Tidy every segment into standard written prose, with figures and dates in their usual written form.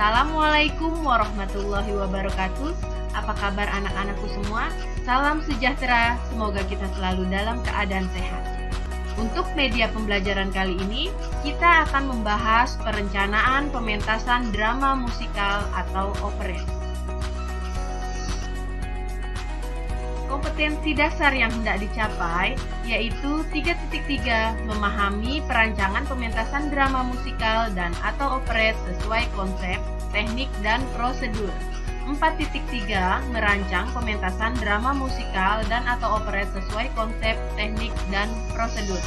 Assalamualaikum warahmatullahi wabarakatuh. Apa kabar anak-anakku semua? Salam sejahtera, semoga kita selalu dalam keadaan sehat. Untuk media pembelajaran kali ini, kita akan membahas perencanaan pementasan drama musikal atau operet. Kompetensi dasar yang hendak dicapai yaitu 3.3 memahami perancangan pementasan drama musikal dan atau operet sesuai konsep, teknik, dan prosedur. 4.3 merancang pementasan drama musikal dan atau operet sesuai konsep, teknik, dan prosedur.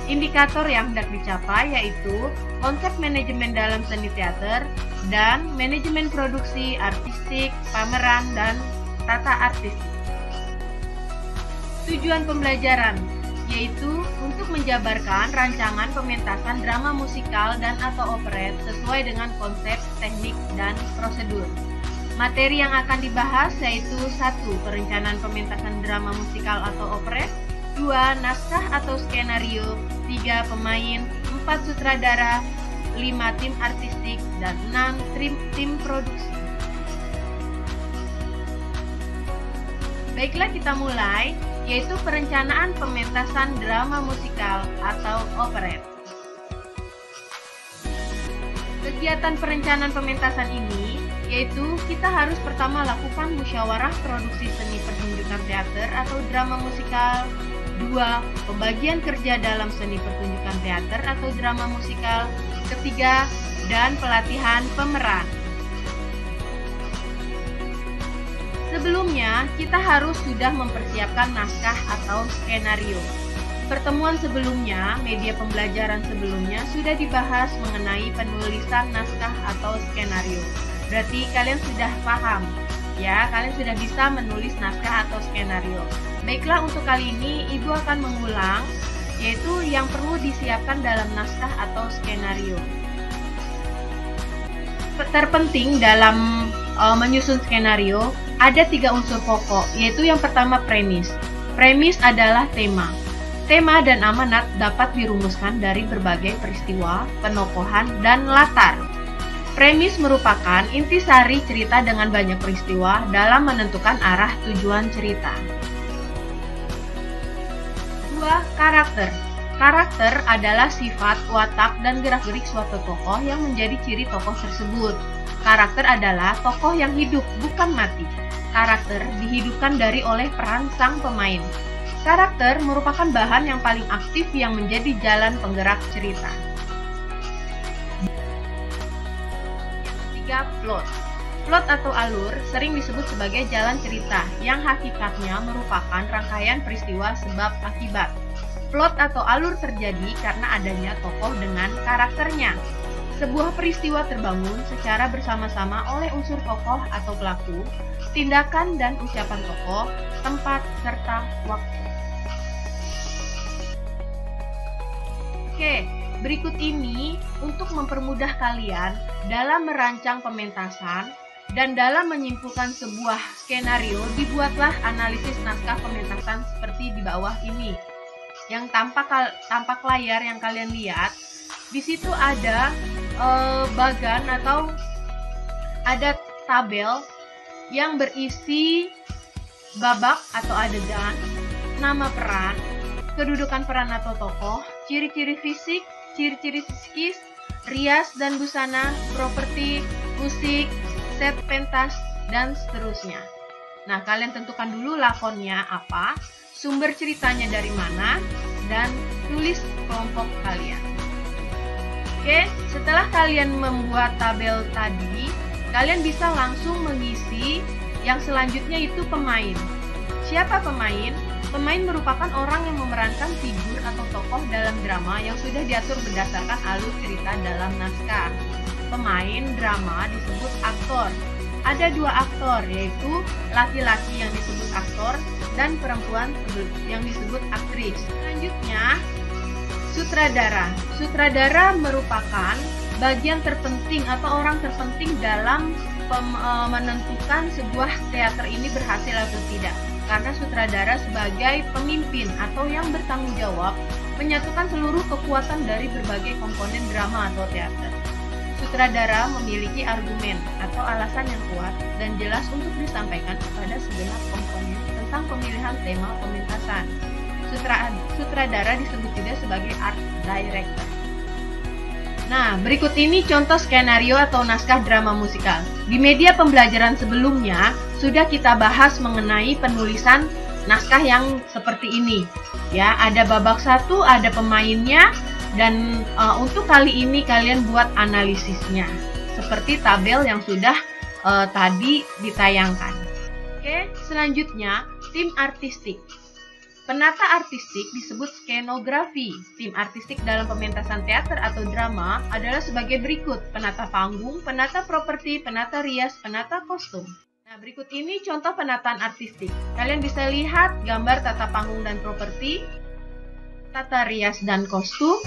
Indikator yang hendak dicapai yaitu konsep manajemen dalam seni teater dan manajemen produksi artistik, pameran, dan tata artistik. Tujuan pembelajaran yaitu untuk menjabarkan rancangan pementasan drama musikal dan atau operet sesuai dengan konsep, teknik, dan prosedur. Materi yang akan dibahas yaitu 1. Perencanaan pementasan drama musikal atau operet, 2. Naskah atau skenario, 3. Pemain, 4. Sutradara, 5. Tim artistik, dan 6. Tim produksi. Baiklah, kita mulai, yaitu perencanaan pementasan drama musikal atau operet. Kegiatan perencanaan pementasan ini yaitu kita harus pertama lakukan musyawarah produksi seni pertunjukan teater atau drama musikal. 2. Pembagian kerja dalam seni pertunjukan teater atau drama musikal. 3. Dan pelatihan pemeran. Sebelumnya, kita harus sudah mempersiapkan naskah atau skenario. Pertemuan sebelumnya, media pembelajaran sebelumnya sudah dibahas mengenai penulisan naskah atau skenario. Berarti kalian sudah paham, ya, kalian sudah bisa menulis naskah atau skenario. Baiklah, untuk kali ini Ibu akan mengulang, yaitu yang perlu disiapkan dalam naskah atau skenario. Terpenting dalam menyusun skenario, ada 3 unsur pokok, yaitu yang pertama premis. Premis adalah tema. Tema dan amanat dapat dirumuskan dari berbagai peristiwa, penokohan, dan latar. Premis merupakan intisari cerita dengan banyak peristiwa dalam menentukan arah tujuan cerita. 2. Karakter. Karakter adalah sifat, watak, dan gerak-gerik suatu tokoh yang menjadi ciri tokoh tersebut. Karakter adalah tokoh yang hidup, bukan mati. Karakter dihidupkan dari oleh peran sang pemain. Karakter merupakan bahan yang paling aktif yang menjadi jalan penggerak cerita. 3. Plot. Plot atau alur sering disebut sebagai jalan cerita yang hakikatnya merupakan rangkaian peristiwa sebab akibat. Plot atau alur terjadi karena adanya tokoh dengan karakternya. Sebuah peristiwa terbangun secara bersama-sama oleh unsur tokoh atau pelaku, tindakan dan ucapan tokoh, tempat, serta waktu. Oke, berikut ini untuk mempermudah kalian dalam merancang pementasan dan dalam menyimpulkan sebuah skenario, dibuatlah analisis naskah pementasan seperti di bawah ini. Yang tampak layar yang kalian lihat, di situ ada bagan atau ada tabel yang berisi babak atau adegan, nama peran, kedudukan peran atau tokoh, ciri-ciri fisik, ciri-ciri psikis, rias dan busana, properti, musik, set pentas, dan seterusnya. Nah, kalian tentukan dulu lakonnya apa, sumber ceritanya dari mana, dan tulis kelompok kalian. Oke, setelah kalian membuat tabel tadi, kalian bisa langsung mengisi yang selanjutnya, itu pemain. Siapa pemain? Pemain merupakan orang yang memerankan figur atau tokoh dalam drama yang sudah diatur berdasarkan alur cerita dalam naskah. Pemain drama disebut aktor. Ada 2 aktor, yaitu laki-laki yang disebut aktor dan perempuan yang disebut aktris. Selanjutnya, sutradara. Sutradara merupakan bagian terpenting atau orang terpenting dalam menentukan sebuah teater ini berhasil atau tidak. Karena sutradara sebagai pemimpin atau yang bertanggung jawab menyatukan seluruh kekuatan dari berbagai komponen drama atau teater. sutradara memiliki argumen atau alasan yang kuat dan jelas untuk disampaikan kepada segenap komponen tentang pemilihan tema pementasan. Sutradara disebut juga sebagai art director. Nah, berikut ini contoh skenario atau naskah drama musikal. Di media pembelajaran sebelumnya, sudah kita bahas mengenai penulisan naskah yang seperti ini. Ya, ada babak 1, ada pemainnya, dan untuk kali ini kalian buat analisisnya. Seperti tabel yang sudah tadi ditayangkan. Oke, selanjutnya, tim artistik. Penata artistik disebut skenografi. Tim artistik dalam pementasan teater atau drama adalah sebagai berikut: penata panggung, penata properti, penata rias, penata kostum. Nah, berikut ini contoh penataan artistik. Kalian bisa lihat gambar tata panggung dan properti, tata rias dan kostum.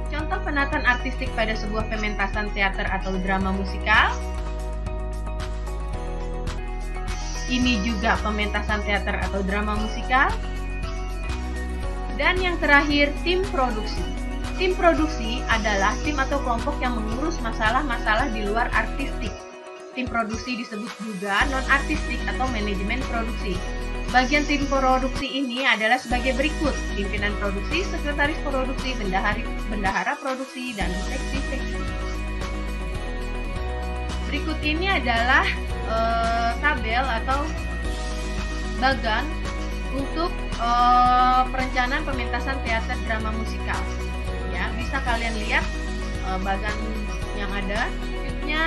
Contoh penataan artistik pada sebuah pementasan teater atau drama musikal. Ini juga pementasan teater atau drama musikal. Dan yang terakhir, tim produksi. Tim produksi adalah tim atau kelompok yang mengurus masalah-masalah di luar artistik. Tim produksi disebut juga non-artistik atau manajemen produksi. Bagian tim produksi ini adalah sebagai berikut: pimpinan produksi, sekretaris produksi, bendahara produksi, dan seksi-seksi. Berikut ini adalah tabel atau bagan untuk perencanaan pementasan teater drama musikal. Ya, bisa kalian lihat bagan yang ada. Selanjutnya,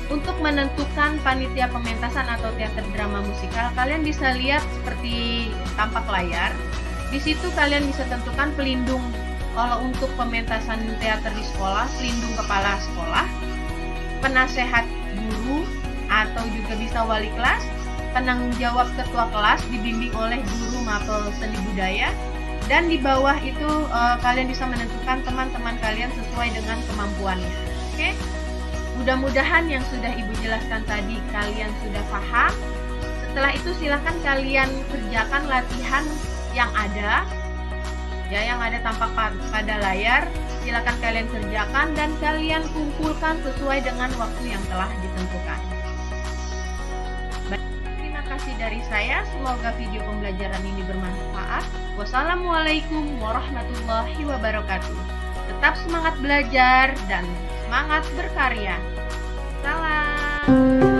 untuk menentukan panitia pementasan atau teater drama musikal, kalian bisa lihat seperti tampak layar. Di situ kalian bisa tentukan pelindung. Kalau untuk pementasan teater di sekolah, pelindung kepala sekolah, penasehat guru, atau juga bisa wali kelas, penanggung jawab ketua kelas dibimbing oleh guru mapel seni budaya, dan di bawah itu kalian bisa menentukan teman-teman kalian sesuai dengan kemampuannya. Oke? Mudah-mudahan yang sudah Ibu jelaskan tadi kalian sudah paham. Setelah itu silakan kalian kerjakan latihan yang ada, ya, yang ada tampak pada layar. Silakan kalian kerjakan dan kalian kumpulkan sesuai dengan waktu yang telah ditentukan. Terima kasih dari saya. Semoga video pembelajaran ini bermanfaat. Wassalamualaikum warahmatullahi wabarakatuh. Tetap semangat belajar dan semangat berkarya. Salam.